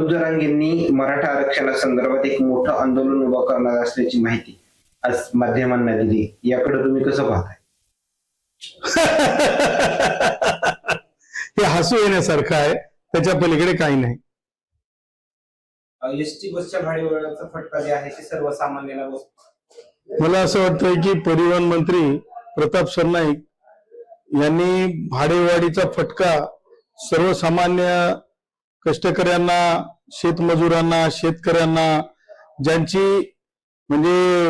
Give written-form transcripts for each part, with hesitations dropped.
मनोज जरांगेंनी मराठा आरक्षणासंदर्भात एक मोठं आंदोलन उभं करणार असल्याची माहिती आज माध्यमांना दिली. याकडे तुम्ही कसं पाहताय? हे हसू येण्यासारखं आहे, त्याच्या पलीकडे काही नाही. एसटी बसच्या भाडेवाढीचा फटका जे आहे ते सर्वसामान्यांना बसतो. मला असं वाटतंय की परिवहन मंत्री प्रताप सरनाईक यांनी भाडेवाढीचा फटका सर्वसामान्य कष्टकऱ्यांना, शेतमजुरांना, शेतकऱ्यांना, ज्यांची म्हणजे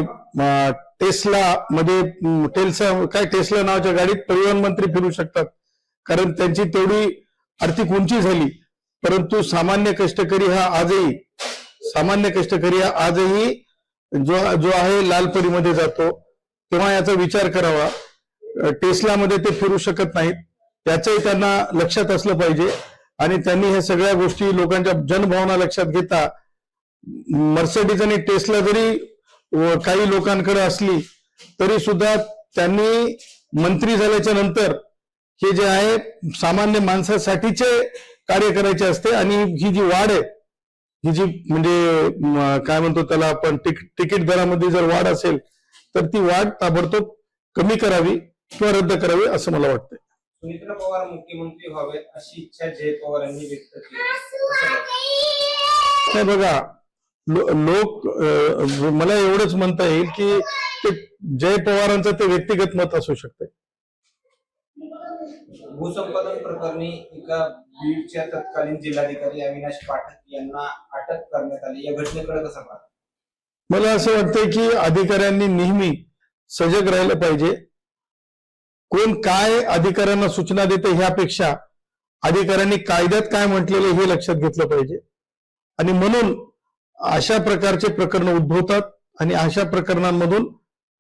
टेस्ला नावाच्या गाडीत परिवहन मंत्री फिरू शकतात, कारण त्यांची तेवढी आर्थिक उंची झाली. परंतु सामान्य कष्टकरी हा आजही जो आहे लालपरीमध्ये जातो, तेव्हा याचा विचार करावा. टेस्लामध्ये ते फिरू शकत नाहीत, त्याचंही त्यांना लक्षात असलं पाहिजे. आणि त्यांनी ह्या सगळ्या गोष्टी लोकांच्या जनभावना लक्षात घेता मर्सिडीज आणि टेस्ला जरी काही लोकांकडे असली तरी सुद्धा त्यांनी मंत्री झाल्याच्या नंतर हे जे आहे सामान्य माणसासाठीचे कार्य करायचे असते. आणि ही जी वाढ आहे, ही जी म्हणजे काय म्हणतो त्याला आपण, तिकीट दरामध्ये जर वाढ असेल तर ती वाढ ताबडतोब कमी करावी किंवा रद्द करावी असं मला वाटतं. सुनीत्रा पवार मुख्यमंत्री व्हावेत अशी इच्छा जय पवार यांनी व्यक्त केली. नाही बघा, लोक मला एवढंच म्हणता येईल की ते जय पवारांचं ते व्यक्तिगत मत असू शकते. भूसंपादन प्रकरणी एका बीडच्या तत्कालीन जिल्हाधिकारी अविनाश पाठक यांना अटक करण्यात आली. या घटनेकडे कसं पाहता? मला असं वाटतंय की अधिकाऱ्यांनी नेहमी सजग राहिलं पाहिजे. कोण काय अधिकाऱ्यांना सूचना देते ह्यापेक्षा अधिकाऱ्यांनी कायद्यात काय म्हटलेले हे लक्षात घेतलं पाहिजे. आणि म्हणून अशा प्रकारचे प्रकरण उद्भवतात आणि अशा प्रकरणांमधून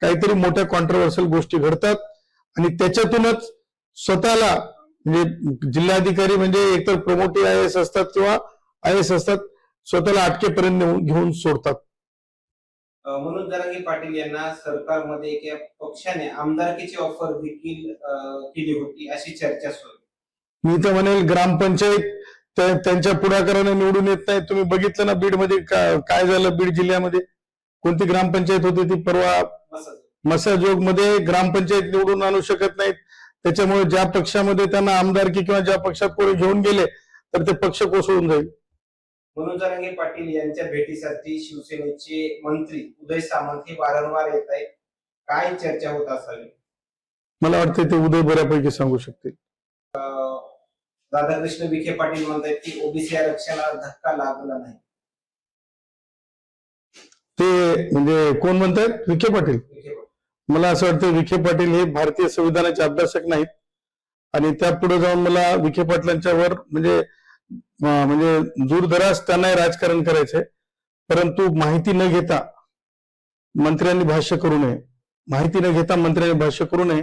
काहीतरी मोठ्या कॉन्ट्रोवर्शियल गोष्टी घडतात आणि त्याच्यातूनच स्वतःला म्हणजे जिल्हाधिकारी म्हणजे एकतर प्रमोटी IAS असतात किंवा IAS असतात, स्वतःला अटकेपर्यंत घेऊन सोडतात. मनोज जरांगे पाटील यांना सरकारमध्ये एका पक्षाने आमदारकीची ऑफर देखील केली होती अशी चर्चा सुरू. मी तर म्हणेल ग्रामपंचायत त्यांच्या पुढाकाराने निवडून येत नाही. तुम्ही बघितलं ना बीडमध्ये काय झालं. बीड जिल्ह्यामध्ये कोणती ग्रामपंचायत होती ती परवा मसाजोग मध्ये ग्रामपंचायत निवडून आणू शकत नाहीत. त्याच्यामुळे ज्या पक्षामध्ये त्यांना आमदारकी किंवा ज्या पक्षात कोणी घेऊन गेले तर ते पक्ष कोसळून जाईल. मनोज जरांगे पाटील यांच्या भेटीसाठी शिवसेनेचे मंत्री उदय सामंत हे वारंवार येत आहेत. काय चर्चा होत असावी? मला वाटतं ते उदय बऱ्यापैकी सांगू शकतील. राधाकृष्ण विखे पाटील म्हणतात की ओबीसी आरक्षणाला धक्का लागला नाही. ते म्हणजे कोण म्हणतात? विखे पाटील. मला असं वाटतं विखे पाटील हे भारतीय संविधानाचे अभ्यासक नाहीत आणि त्यापुढे जाऊन मला विखे पाटलांच्या वर म्हणजे दूरदराज त्यांना राजकारण करायचंय. परंतु माहिती न घेता मंत्र्यांनी भाष्य करू नये.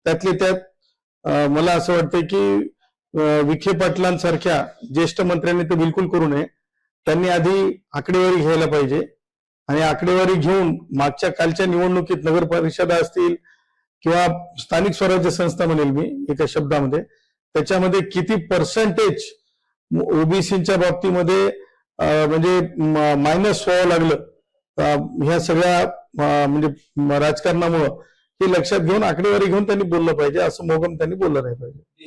त्यातले त्यात मला असं वाटतं की विखे पाटलांसारख्या ज्येष्ठ मंत्र्यांनी ते बिलकुल करू नये. त्यांनी आधी आकडेवारी घ्यायला पाहिजे आणि आकडेवारी घेऊन मागच्या कालच्या निवडणुकीत नगर परिषदा असतील किंवा स्थानिक स्वराज्य संस्था म्हणेल मी एका शब्दामध्ये, त्याच्यामध्ये किती पर्सेंटेज ओबीसीच्या बाबतीमध्ये म्हणजे मायनस व्हावं लागलं ह्या सगळ्या म्हणजे राजकारणामुळं हे लक्षात घेऊन आकडेवारी घेऊन त्यांनी बोललं पाहिजे. असं मोगम त्यांनी बोललं नाही पाहिजे.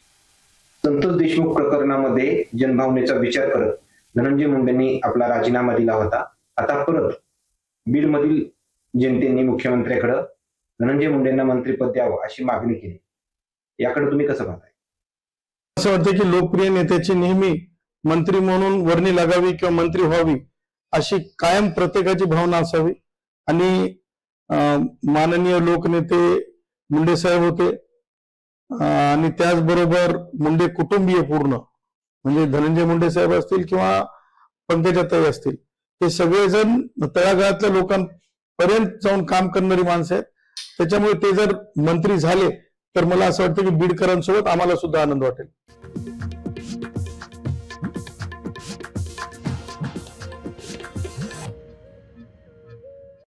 संतोष देशमुख प्रकरणामध्ये जनभावनेचा विचार करत धनंजय मुंडेंनी आपला राजीनामा दिला होता. आता परत बीड मधील जनतेने मुख्यमंत्र्याकडे धनंजय मुंडेंना मंत्रिपद द्यावं अशी मागणी केली. याकडे तुम्ही कसं पाहताय? असं वाटतं की लोकप्रिय नेत्याची नेहमी मंत्री म्हणून वर्णी लागावी किंवा मंत्री व्हावी अशी कायम प्रत्येकाची भावना असावी. आणि माननीय लोकनेते मुंडे साहेब होते आणि त्याचबरोबर मुंडे कुटुंबीय पूर्ण म्हणजे धनंजय मुंडे साहेब असतील किंवा पंकजाताई असतील, हे सगळेजण तळागाळातल्या लोकांपर्यंत जाऊन काम करणारी माणसं आहेत. त्याच्यामुळे ते जर मंत्री झाले तर मला असं वाटतं की बीडकरांसोबत आम्हाला सुद्धा आनंद वाटेल.